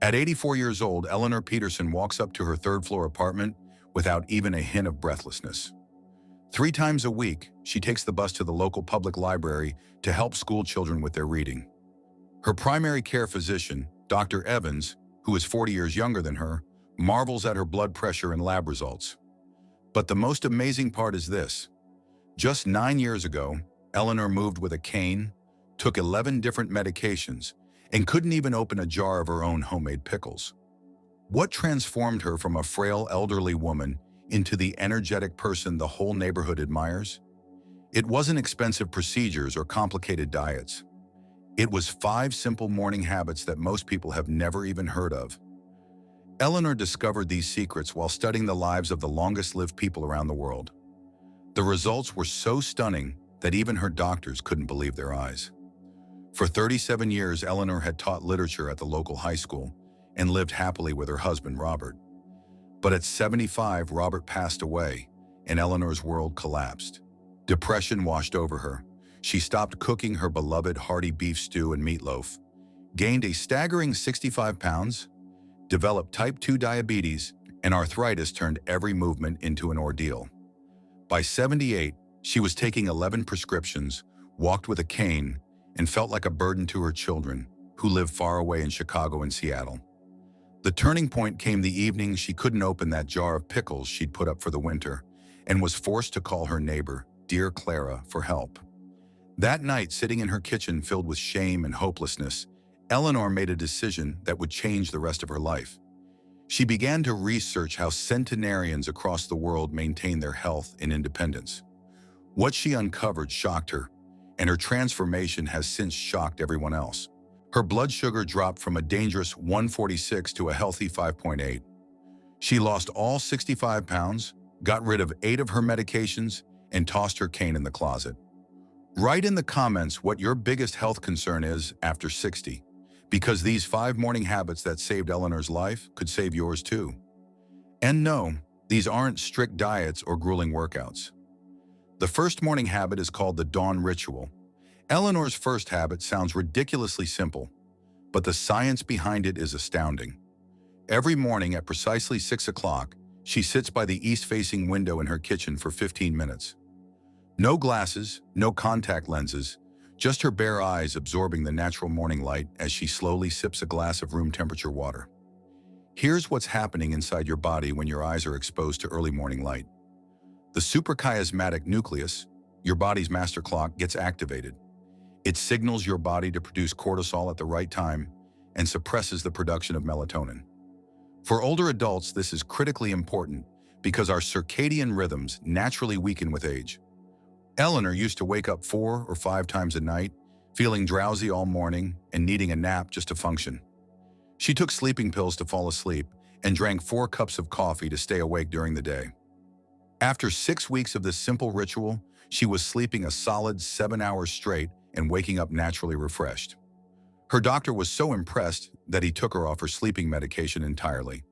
At 84 years old, Eleanor Peterson walks up to her third-floor apartment without even a hint of breathlessness. 3 times a week, she takes the bus to the local public library to help school children with their reading. Her primary care physician, Dr. Evans, who is 40 years younger than her, marvels at her blood pressure and lab results. But the most amazing part is this. Just 9 years ago, Eleanor moved with a cane, took 11 different medications, and couldn't even open a jar of her own homemade pickles. What transformed her from a frail elderly woman into the energetic person the whole neighborhood admires? It wasn't expensive procedures or complicated diets. It was 5 simple morning habits that most people have never even heard of. Eleanor discovered these secrets while studying the lives of the longest-lived people around the world. The results were so stunning that even her doctors couldn't believe their eyes. For 37 years, Eleanor had taught literature at the local high school and lived happily with her husband, Robert. But at 75, Robert passed away, and Eleanor's world collapsed. Depression washed over her. She stopped cooking her beloved hearty beef stew and meatloaf, gained a staggering 65 pounds, developed type 2 diabetes, and arthritis turned every movement into an ordeal. By 78, she was taking 11 prescriptions, walked with a cane, and felt like a burden to her children, who lived far away in Chicago and Seattle. The turning point came the evening she couldn't open that jar of pickles she'd put up for the winter, and was forced to call her neighbor, dear Clara, for help. That night, sitting in her kitchen filled with shame and hopelessness, Eleanor made a decision that would change the rest of her life. She began to research how centenarians across the world maintain their health and independence. What she uncovered shocked her, and her transformation has since shocked everyone else. Her blood sugar dropped from a dangerous 146 to a healthy 5.8. She lost all 65 pounds, got rid of 8 of her medications, and tossed her cane in the closet. Write in the comments what your biggest health concern is after 60, because these 5 morning habits that saved Eleanor's life could save yours too. And no, these aren't strict diets or grueling workouts. The first morning habit is called the dawn ritual. Eleanor's first habit sounds ridiculously simple, but the science behind it is astounding. Every morning at precisely 6 o'clock, she sits by the east-facing window in her kitchen for 15 minutes. No glasses, no contact lenses, just her bare eyes absorbing the natural morning light as she slowly sips a glass of room-temperature water. Here's what's happening inside your body when your eyes are exposed to early morning light. The suprachiasmatic nucleus, your body's master clock, gets activated. It signals your body to produce cortisol at the right time and suppresses the production of melatonin. For older adults, this is critically important because our circadian rhythms naturally weaken with age. Eleanor used to wake up 4 or 5 times a night, feeling drowsy all morning and needing a nap just to function. She took sleeping pills to fall asleep and drank 4 cups of coffee to stay awake during the day. After 6 weeks of this simple ritual, she was sleeping a solid 7 hours straight and waking up naturally refreshed. Her doctor was so impressed that he took her off her sleeping medication entirely.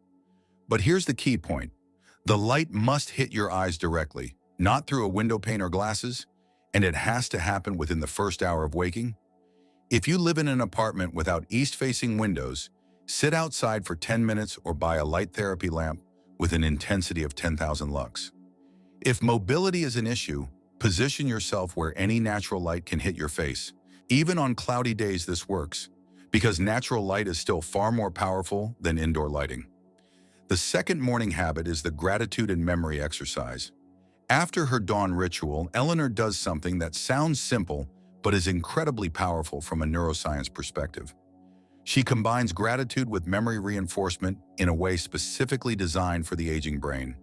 But here's the key point. The light must hit your eyes directly, not through a window pane or glasses, and it has to happen within the first hour of waking. If you live in an apartment without east-facing windows, sit outside for 10 minutes or buy a light therapy lamp with an intensity of 10,000 lux. If mobility is an issue, position yourself where any natural light can hit your face. Even on cloudy days, this works, because natural light is still far more powerful than indoor lighting. The second morning habit is the gratitude and memory exercise. After her dawn ritual, Eleanor does something that sounds simple but is incredibly powerful from a neuroscience perspective. She combines gratitude with memory reinforcement in a way specifically designed for the aging brain.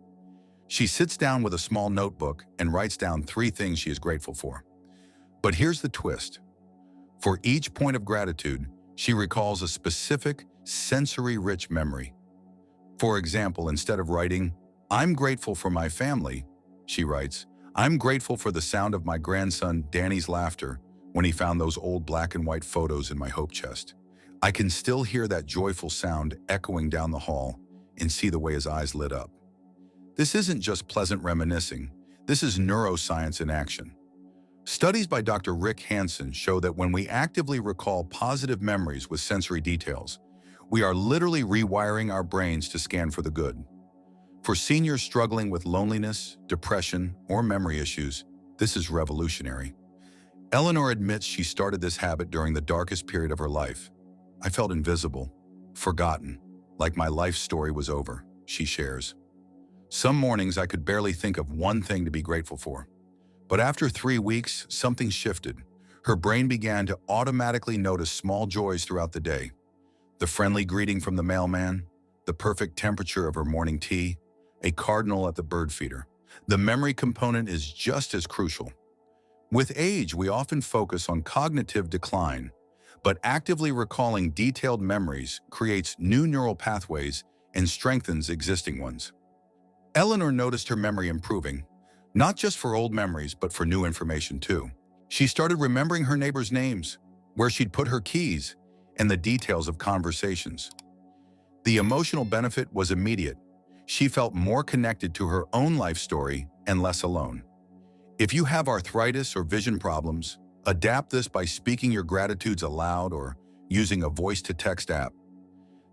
She sits down with a small notebook and writes down 3 things she is grateful for. But here's the twist. For each point of gratitude, she recalls a specific, sensory-rich memory. For example, instead of writing, "I'm grateful for my family," she writes, "I'm grateful for the sound of my grandson Danny's laughter when he found those old black and white photos in my hope chest. I can still hear that joyful sound echoing down the hall and see the way his eyes lit up." This isn't just pleasant reminiscing. This is neuroscience in action. Studies by Dr. Rick Hansen show that when we actively recall positive memories with sensory details, We are literally rewiring our brains to scan for the good. For seniors struggling with loneliness, depression, or memory issues, this is revolutionary. Eleanor admits she started this habit during the darkest period of her life. I felt invisible, forgotten, like my life story was over, she shares. Some mornings I could barely think of one thing to be grateful for. But after 3 weeks, something shifted. Her brain began to automatically notice small joys throughout the day. The friendly greeting from the mailman, the perfect temperature of her morning tea, a cardinal at the bird feeder. The memory component is just as crucial. With age, we often focus on cognitive decline, but actively recalling detailed memories creates new neural pathways and strengthens existing ones. Eleanor noticed her memory improving, not just for old memories, but for new information too. She started remembering her neighbors' names, where she'd put her keys, and the details of conversations. The emotional benefit was immediate. She felt more connected to her own life story and less alone. If you have arthritis or vision problems, adapt this by speaking your gratitudes aloud or using a voice-to-text app.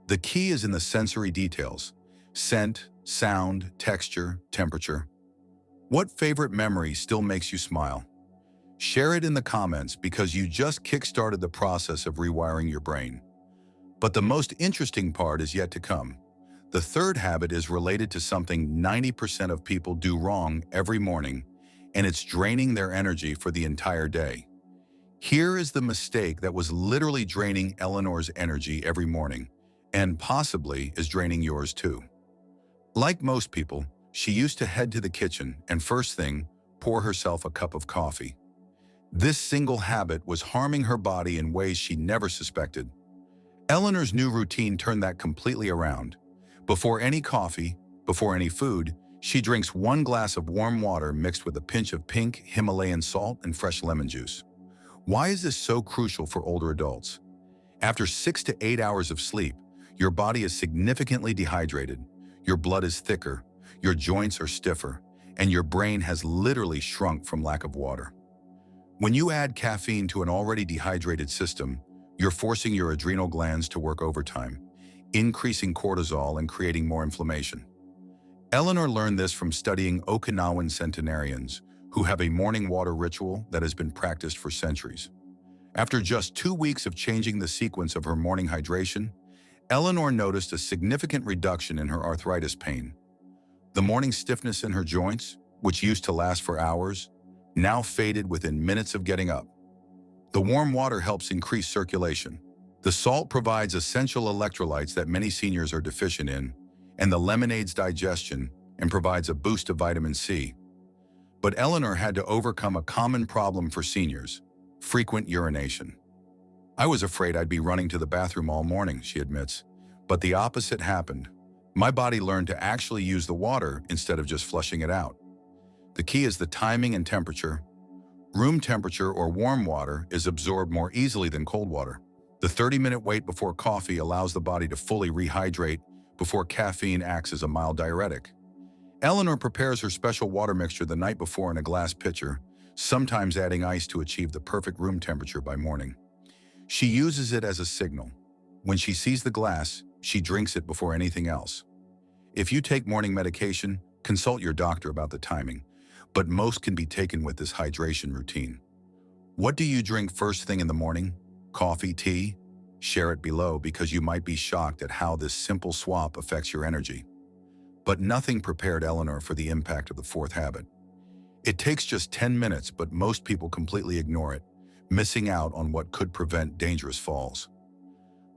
The key is in the sensory details: scent, sound, texture, temperature. What favorite memory still makes you smile? Share it in the comments because you just kick-started the process of rewiring your brain. But the most interesting part is yet to come. The third habit is related to something 90% of people do wrong every morning, and it's draining their energy for the entire day. Here is the mistake that was literally draining Eleanor's energy every morning, and possibly is draining yours too. Like most people, she used to head to the kitchen and first thing, pour herself a cup of coffee. This single habit was harming her body in ways she never suspected. Eleanor's new routine turned that completely around. Before any coffee, before any food, she drinks 1 glass of warm water mixed with a pinch of pink Himalayan salt and fresh lemon juice. Why is this so crucial for older adults? After 6 to 8 hours of sleep, your body is significantly dehydrated, your blood is thicker, your joints are stiffer, and your brain has literally shrunk from lack of water. When you add caffeine to an already dehydrated system, you're forcing your adrenal glands to work overtime, increasing cortisol and creating more inflammation. Eleanor learned this from studying Okinawan centenarians, who have a morning water ritual that has been practiced for centuries. After just 2 weeks of changing the sequence of her morning hydration, Eleanor noticed a significant reduction in her arthritis pain. The morning stiffness in her joints, which used to last for hours, now faded within minutes of getting up. The warm water helps increase circulation. The salt provides essential electrolytes that many seniors are deficient in, and the lemon aids digestion and provides a boost of vitamin C. But Eleanor had to overcome a common problem for seniors: frequent urination. I was afraid I'd be running to the bathroom all morning, she admits, but the opposite happened. My body learned to actually use the water instead of just flushing it out. The key is the timing and temperature. Room temperature or warm water is absorbed more easily than cold water. The 30-minute wait before coffee allows the body to fully rehydrate before caffeine acts as a mild diuretic. Eleanor prepares her special water mixture the night before in a glass pitcher, sometimes adding ice to achieve the perfect room temperature by morning. She uses it as a signal. When she sees the glass, she drinks it before anything else. If you take morning medication, consult your doctor about the timing, but most can be taken with this hydration routine. What do you drink first thing in the morning? Coffee, tea? Share it below because you might be shocked at how this simple swap affects your energy. But nothing prepared Eleanor for the impact of the fourth habit. It takes just 10 minutes, but most people completely ignore it, missing out on what could prevent dangerous falls.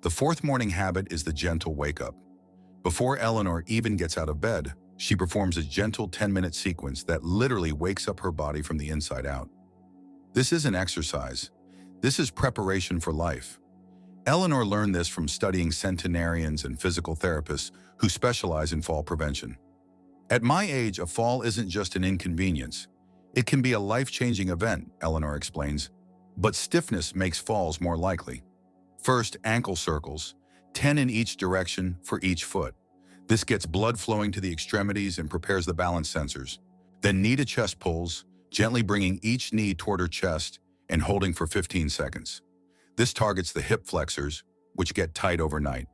The fourth morning habit is the gentle wake-up. Before Eleanor even gets out of bed, she performs a gentle 10-minute sequence that literally wakes up her body from the inside out. This isn't exercise. This is preparation for life. Eleanor learned this from studying centenarians and physical therapists who specialize in fall prevention. At my age, a fall isn't just an inconvenience. It can be a life-changing event, Eleanor explains, but stiffness makes falls more likely. First, ankle circles, 10 in each direction for each foot. This gets blood flowing to the extremities and prepares the balance sensors. Then knee to chest pulls, gently bringing each knee toward her chest and holding for 15 seconds. This targets the hip flexors, which get tight overnight.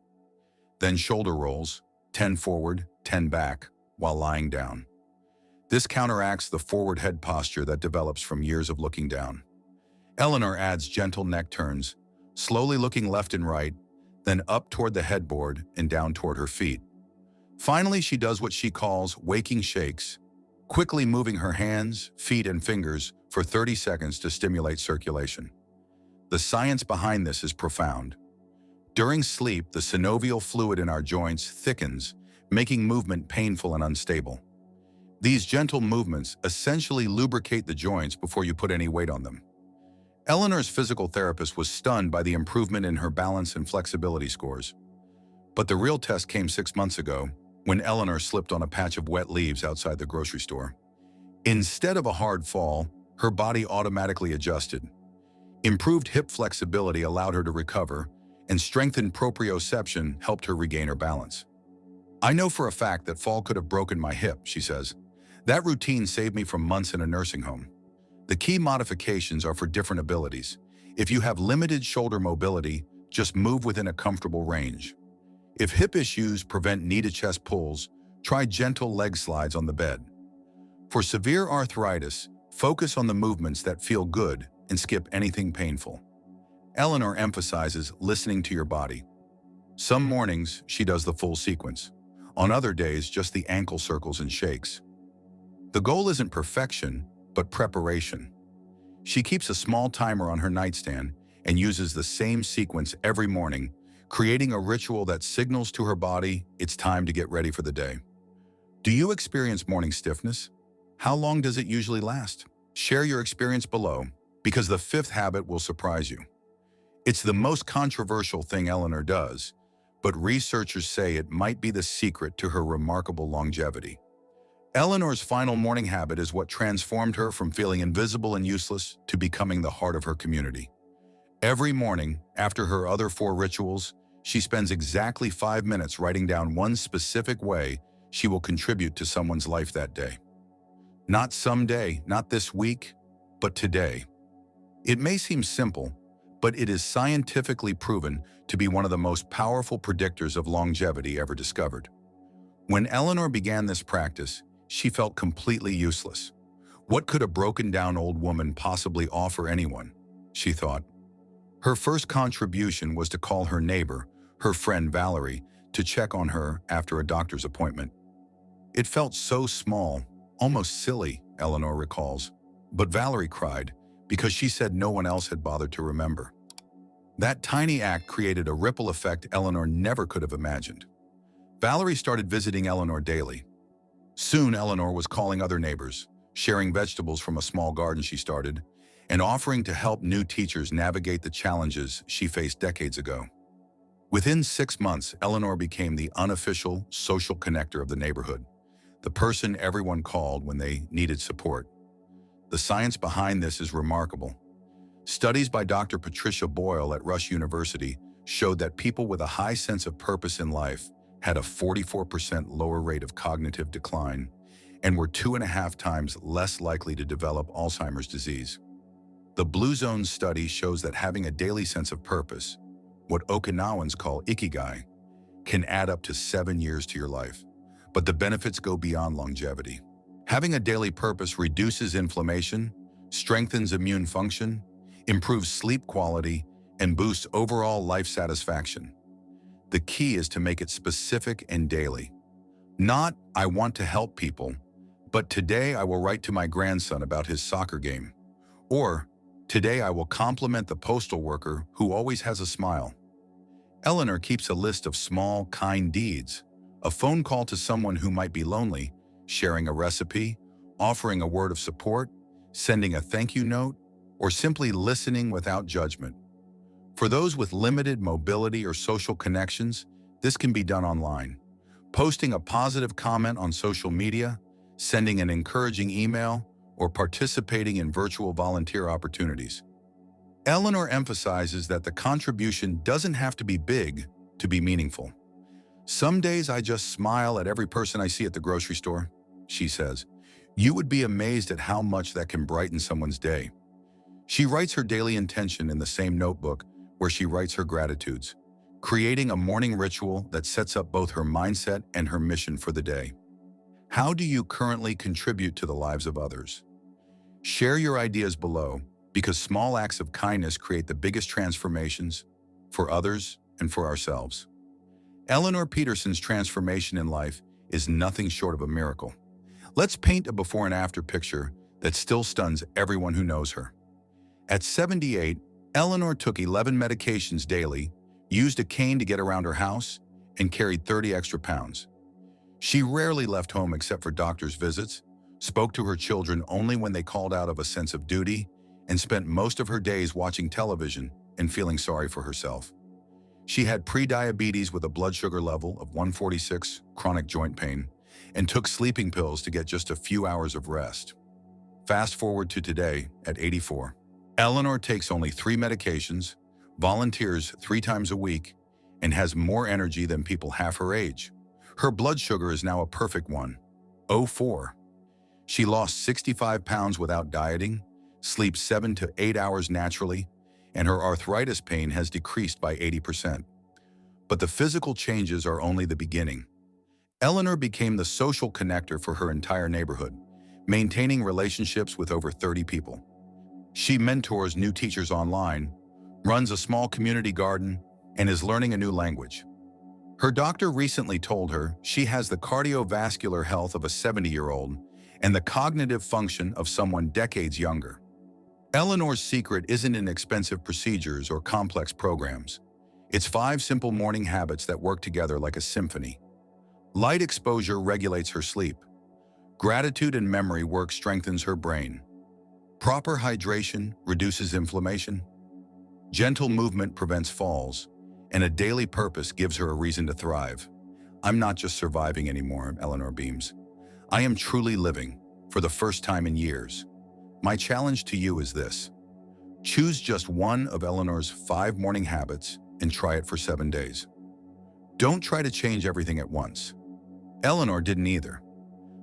Then shoulder rolls, 10 forward, 10 back, while lying down. This counteracts the forward head posture that develops from years of looking down. Eleanor adds gentle neck turns, slowly looking left and right, then up toward the headboard and down toward her feet. Finally, she does what she calls waking shakes, quickly moving her hands, feet, and fingers for 30 seconds to stimulate circulation. The science behind this is profound. During sleep, the synovial fluid in our joints thickens, making movement painful and unstable. These gentle movements essentially lubricate the joints before you put any weight on them. Eleanor's physical therapist was stunned by the improvement in her balance and flexibility scores. But the real test came 6 months ago, when Eleanor slipped on a patch of wet leaves outside the grocery store. Instead of a hard fall, her body automatically adjusted. Improved hip flexibility allowed her to recover, and strengthened proprioception helped her regain her balance. "I know for a fact that fall could have broken my hip," she says. "That routine saved me from months in a nursing home." The key modifications are for different abilities. If you have limited shoulder mobility, just move within a comfortable range. If hip issues prevent knee-to-chest pulls, try gentle leg slides on the bed. For severe arthritis, focus on the movements that feel good and skip anything painful. Eleanor emphasizes listening to your body. Some mornings, she does the full sequence. On other days, just the ankle circles and shakes. The goal isn't perfection, but preparation. She keeps a small timer on her nightstand and uses the same sequence every morning, creating a ritual that signals to her body it's time to get ready for the day. Do you experience morning stiffness? How long does it usually last? Share your experience below, because the fifth habit will surprise you. It's the most controversial thing Eleanor does, but researchers say it might be the secret to her remarkable longevity. Eleanor's final morning habit is what transformed her from feeling invisible and useless to becoming the heart of her community. Every morning, after her other 4 rituals, she spends exactly 5 minutes writing down one specific way she will contribute to someone's life that day. Not someday, not this week, but today. It may seem simple, but it is scientifically proven to be one of the most powerful predictors of longevity ever discovered. When Eleanor began this practice, she felt completely useless. What could a broken-down old woman possibly offer anyone? She thought. Her first contribution was to call her neighbor, her friend Valerie, to check on her after a doctor's appointment. It felt so small, almost silly, Eleanor recalls. But Valerie cried because she said no one else had bothered to remember. That tiny act created a ripple effect Eleanor never could have imagined. Valerie started visiting Eleanor daily. Soon, Eleanor was calling other neighbors, sharing vegetables from a small garden she started, and offering to help new teachers navigate the challenges she faced decades ago. Within 6 months, Eleanor became the unofficial social connector of the neighborhood, the person everyone called when they needed support. The science behind this is remarkable. Studies by Dr. Patricia Boyle at Rush University showed that people with a high sense of purpose in life had a 44% lower rate of cognitive decline and were 2.5 times less likely to develop Alzheimer's disease. The Blue Zone study shows that having a daily sense of purpose, what Okinawans call ikigai, can add up to 7 years to your life. But the benefits go beyond longevity. Having a daily purpose reduces inflammation, strengthens immune function, improves sleep quality, and boosts overall life satisfaction. The key is to make it specific and daily. Not, "I want to help people," but "Today I will write to my grandson about his soccer game." Or, "Today I will compliment the postal worker who always has a smile." Eleanor keeps a list of small, kind deeds: a phone call to someone who might be lonely, sharing a recipe, offering a word of support, sending a thank you note, or simply listening without judgment. For those with limited mobility or social connections, this can be done online. Posting a positive comment on social media, sending an encouraging email, or participating in virtual volunteer opportunities. Eleanor emphasizes that the contribution doesn't have to be big to be meaningful. "Some days I just smile at every person I see at the grocery store," she says. "You would be amazed at how much that can brighten someone's day." She writes her daily intention in the same notebook where she writes her gratitudes: creating a morning ritual that sets up both her mindset and her mission for the day. How do you currently contribute to the lives of others? Share your ideas below, because small acts of kindness create the biggest transformations for others and for ourselves. Eleanor Peterson's transformation in life is nothing short of a miracle. Let's paint a before and after picture that still stuns everyone who knows her. At 78, Eleanor took 11 medications daily, used a cane to get around her house, and carried 30 extra pounds. She rarely left home except for doctor's visits, spoke to her children only when they called out of a sense of duty, and spent most of her days watching television and feeling sorry for herself. She had pre-diabetes with a blood sugar level of 146, chronic joint pain, and took sleeping pills to get just a few hours of rest. Fast forward to today, at 84. Eleanor takes only 3 medications, volunteers 3 times a week, and has more energy than people half her age. Her blood sugar is now a perfect 104. She lost 65 pounds without dieting, sleeps 7 to 8 hours naturally, and her arthritis pain has decreased by 80%. But the physical changes are only the beginning. Eleanor became the social connector for her entire neighborhood, maintaining relationships with over 30 people. She mentors new teachers online, runs a small community garden, and is learning a new language. Her doctor recently told her she has the cardiovascular health of a 70-year-old and the cognitive function of someone decades younger. Eleanor's secret isn't in expensive procedures or complex programs. It's 5 simple morning habits that work together like a symphony. Light exposure regulates her sleep. Gratitude and memory work strengthens her brain. Proper hydration reduces inflammation. Gentle movement prevents falls. And a daily purpose gives her a reason to thrive. I'm not just surviving anymore, Eleanor beams. I am truly living, for the first time in years. My challenge to you is this. Choose just one of Eleanor's 5 morning habits and try it for 7 days. Don't try to change everything at once. Eleanor didn't either.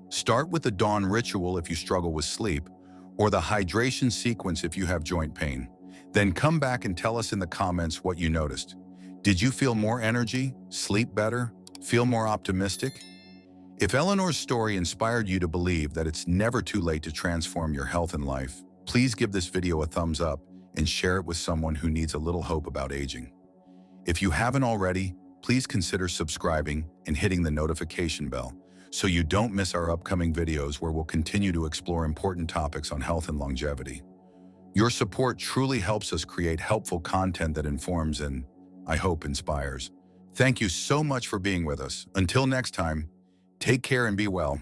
Start with the dawn ritual if you struggle with sleep, or the hydration sequence if you have joint pain. Then come back and tell us in the comments what you noticed. Did you feel more energy, sleep better, feel more optimistic? If Eleanor's story inspired you to believe that it's never too late to transform your health and life, please give this video a thumbs up and share it with someone who needs a little hope about aging. If you haven't already, please consider subscribing and hitting the notification bell so you don't miss our upcoming videos where we'll continue to explore important topics on health and longevity. Your support truly helps us create helpful content that informs and, I hope, inspires. Thank you so much for being with us. Until next time, take care and be well.